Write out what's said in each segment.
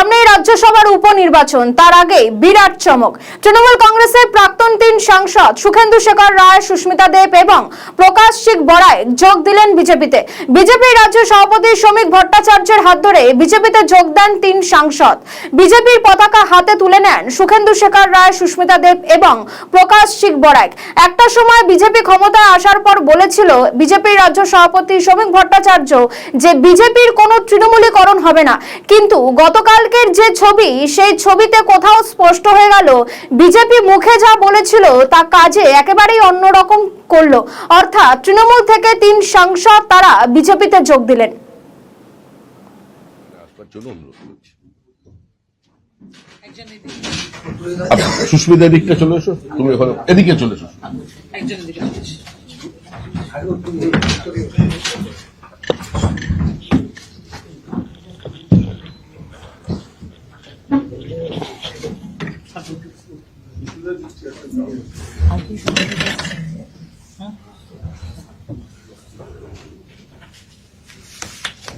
সামনেই রাজ্যসভার উপনির্বাচন, তার আগে বিরাট চমক। তৃণমূল কংগ্রেসের প্রাক্তন 3 সাংসদ সুখেন্দু শেখর রায়, সুস্মিতা দেব এবং প্রকাশ সিং বড়াই যোগ দিলেন বিজেপিতে। বিজেপির রাজ্য সভাপতি শ্রমিক ভট্টাচার্যের হাত ধরে বিজেপিতে যোগ দেন 3 সাংসদ। বিজেপির পতাকা হাতে তুলে নেন সুখেন্দু শেখর রায়, সুস্মিতা দেব এবং প্রকাশ সিং বড়াই। একটা সময় বিজেপি ক্ষমতায় আসার পর বলেছিল বিজেপির রাজ্য সভাপতি শ্রমিক ভট্টাচার্য যে বিজেপির কোনো তৃণমূলীকরণ হবে না, কিন্তু গতকালকের যে ছবি, সেই ছবিতে কোথাও স্পষ্ট হয়ে গেল বিজেপি মুখে যা বলেছিল তা কাজে একেবারেই অন্যরকম করলো। অর্থাৎ তৃণমূল থেকে 3 সাংসদ তারা বিজেপিতে যোগ দিলেন। সুস্মিতা দিকটা চলে এসো, তুমি ওখানে এদিকে চলে এসো।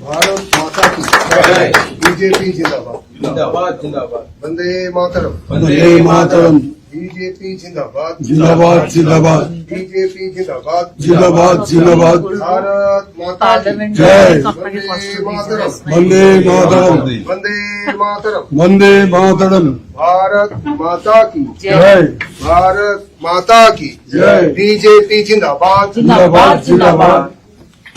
भारत माता की जय। बीजेपी जिंदाबाद जिंदाबाद जिंदाबाद। वंदे मातरम वंदे मातरम। बीजेपी जिंदाबाद जिंदाबाद जिंदाबाद। बीजेपी जिंदाबाद जिंदाबाद जिंदाबाद। भारत माता की जय। वंदे मातरम वंदे मातरम वंदे मातरम वंदे मातरम। भारत माता की जय। भारत माता की जय। बीजेपी जिंदाबाद जिंदाबाद जिंदाबाद।